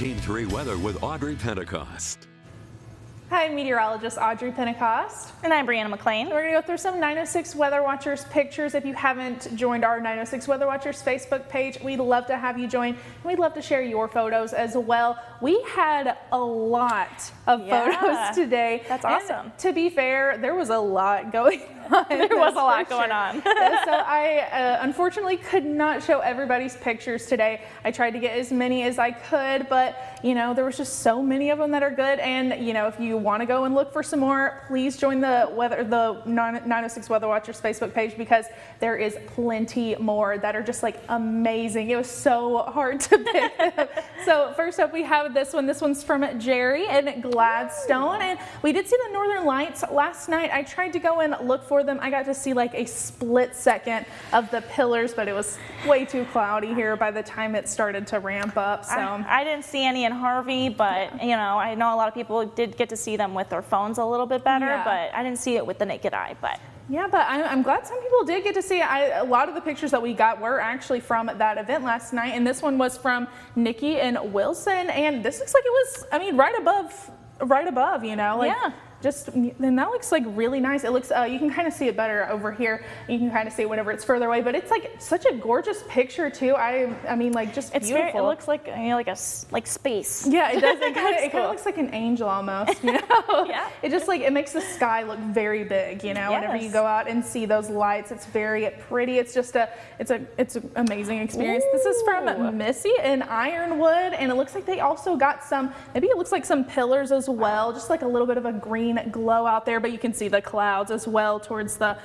Team 3 weather with Audrey Pentecost. Hi, meteorologist Audrey Pentecost. And I'm Brianna McLean. We're going to go through some 906 Weather Watchers pictures. If you haven't joined our 906 Weather Watchers Facebook page, we'd love to have you join. And we'd love to share your photos as well. We had a lot of photos today. That's awesome. And to be fair, there was a lot going on. There was a lot going on. So I unfortunately could not show everybody's pictures today. I tried to get as many as I could, but you know, there was just so many of them that are good. And you know, if you want to go and look for some more, please join the 906 Weather Watchers Facebook page, because there is plenty more that are just like amazing. It was so hard to pick. So first up, we have this one. This one's from Jerry in Gladstone, and we did see the Northern Lights last night. I tried to go and look for them. I got to see like a split second of the pillars, but it was way too cloudy here by the time it started to ramp up. So I didn't see any in Harvey, but you know, I know a lot of people did get to see them with their phones a little bit better, but I didn't see it with the naked eye. But yeah, but I'm glad some people did get to see it. A lot of the pictures that we got were actually from that event last night, and this one was from Nikki and Wilson, and this looks like it was, I mean, right above, you know, like and that looks like really nice. It looks, you can kind of see it better over here. You can kind of see it whenever it's further away, but it's like such a gorgeous picture too. I mean, like just it's beautiful. It looks like, you know, like space. Yeah, it does. It kind of looks like an angel almost, you know? Yeah. It just like, it makes the sky look very big, you know, whenever you go out and see those lights. It's very pretty. It's just it's an amazing experience. Ooh. This is from Missy in Ironwood, and it looks like they also got some, maybe it looks like some pillars as well, just like a little bit of a green glow out there, but you can see the clouds as well towards the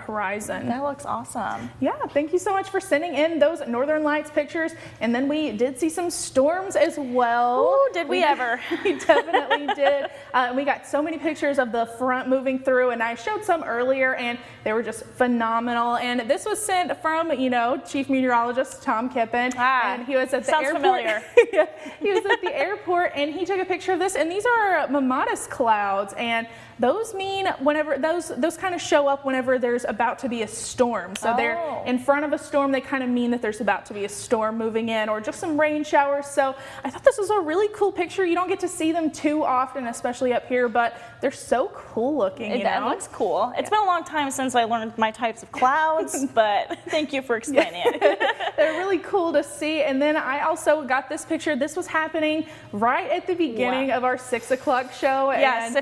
horizon. That looks awesome. Yeah, thank you so much for sending in those Northern Lights pictures. And then we did see some storms as well. Ooh, did we ever? We definitely did. We got so many pictures of the front moving through, and I showed some earlier, and they were just phenomenal. And this was sent from, you know, Chief Meteorologist Tom Kippen, and he was at the airport. Familiar. Yeah, he was at the airport, and he took a picture of this, and these are Mammatus clouds, and those mean whenever those kind of show up whenever there's about to be a storm. So they're in front of a storm. They kind of mean that there's about to be a storm moving in, or just some rain showers. So I thought this was a really cool picture. You don't get to see them too often, especially up here, but they're so cool looking. You know? It looks cool. It's been a long time since I learned my types of clouds, but thank you for explaining it. They're really cool to see. And then I also got this picture. This was happening right at the beginning of our 6 o'clock show. Yes,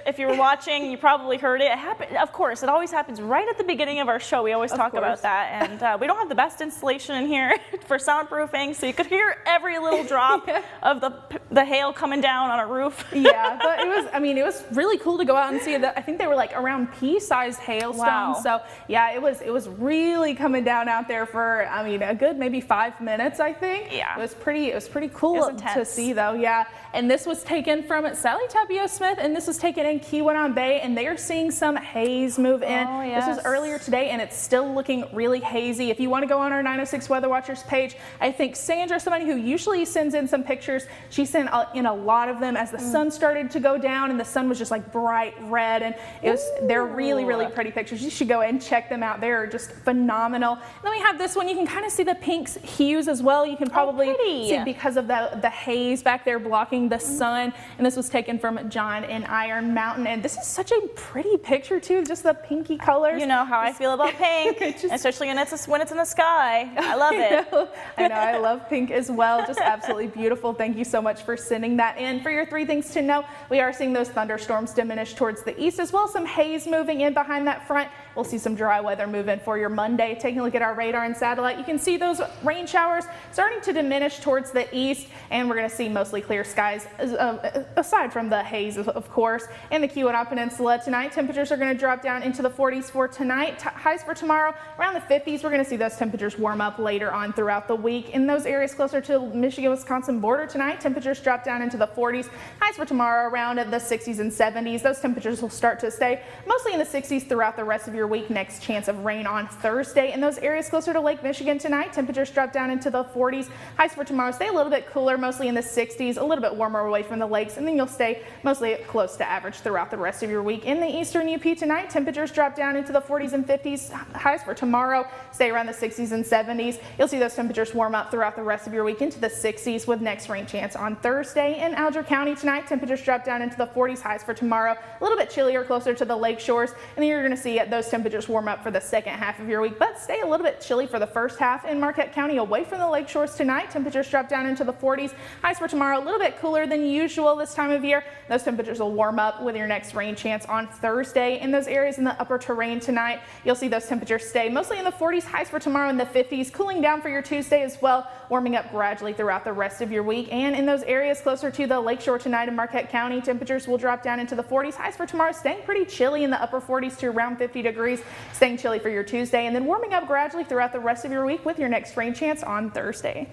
if you were watching, you probably heard it. It happened, of course, it always happens right at the beginning of our show. We always talk about that. And we don't have the best installation in here for soundproofing, so you could hear every little drop of the hail coming down on a roof. Yeah, but it was really cool to go out and see that. I think they were like around pea-sized hailstones. Wow. So yeah, it was really coming down out there for, I mean, a good maybe 5 minutes, I think. Yeah. It was pretty cool to see though. Yeah. And this was taken from Sally Tapio Smith, and this was taken in Keweenaw Bay, and they are seeing some haze move in. Oh, yes. This was earlier today, and it's still looking really hazy. If you want to go on our 906 Weather Watchers page, I think Sandra, somebody who usually sends in some pictures, she sent in a lot of them as the sun started to go down, and the sun was just like bright red, and they're really pretty pictures. You should go and check them out. They're just phenomenal. And then we have this one. You can kind of see the pink hues as well. You can probably see because of the haze back there blocking the sun. And this was taken from John in Iron Mountain, and this is such a pretty picture too, just the pinky colors. You know how I feel about pink, especially when it's in the sky. I love it. I know, I love pink as well. Just absolutely beautiful. Thank you so much for sending that in. For your 3 things to know, we are seeing those thunderstorms diminish towards the east, as well as some haze moving in behind that front. We'll see some dry weather move in for your Monday. Taking a look at our radar and satellite, you can see those rain showers starting to diminish towards the east, and we're going to see mostly clear skies aside from the haze, of course. In the Keweenaw Peninsula tonight, temperatures are going to drop down into the 40s for tonight. Highs for tomorrow around the 50s. We're going to see those temperatures warm up later on throughout the week. In those areas closer to the Michigan-Wisconsin border tonight, temperatures drop down into the 40s. Highs for tomorrow around the 60s and 70s. Those temperatures will start to stay mostly in the 60s throughout the rest of your week. Next chance of rain on Thursday. In those areas closer to Lake Michigan tonight, temperatures drop down into the 40s. Highs for tomorrow stay a little bit cooler, mostly in the 60s, a little bit warmer away from the lakes, and then you'll stay mostly close close to average throughout the rest of your week. In the eastern UP tonight, temperatures drop down into the 40s and 50s. Highs for tomorrow stay around the 60s and 70s. You'll see those temperatures warm up throughout the rest of your week into the 60s with next rain chance on Thursday. In Alger County tonight, temperatures drop down into the 40s. Highs for tomorrow, a little bit chillier closer to the lake shores, and then you're going to see those temperatures warm up for the second half of your week, but stay a little bit chilly for the first half. In Marquette County, away from the lake shores tonight, temperatures drop down into the 40s. Highs for tomorrow, a little bit cooler than usual this time of year. Those temperatures will warm up with your next rain chance on Thursday. In those areas in the upper terrain tonight, you'll see those temperatures stay mostly in the 40s. Highs for tomorrow in the 50s, cooling down for your Tuesday as well, warming up gradually throughout the rest of your week. And in those areas closer to the lakeshore tonight in Marquette County, temperatures will drop down into the 40s. Highs for tomorrow staying pretty chilly in the upper 40s to around 50 degrees, staying chilly for your Tuesday, and then warming up gradually throughout the rest of your week with your next rain chance on Thursday.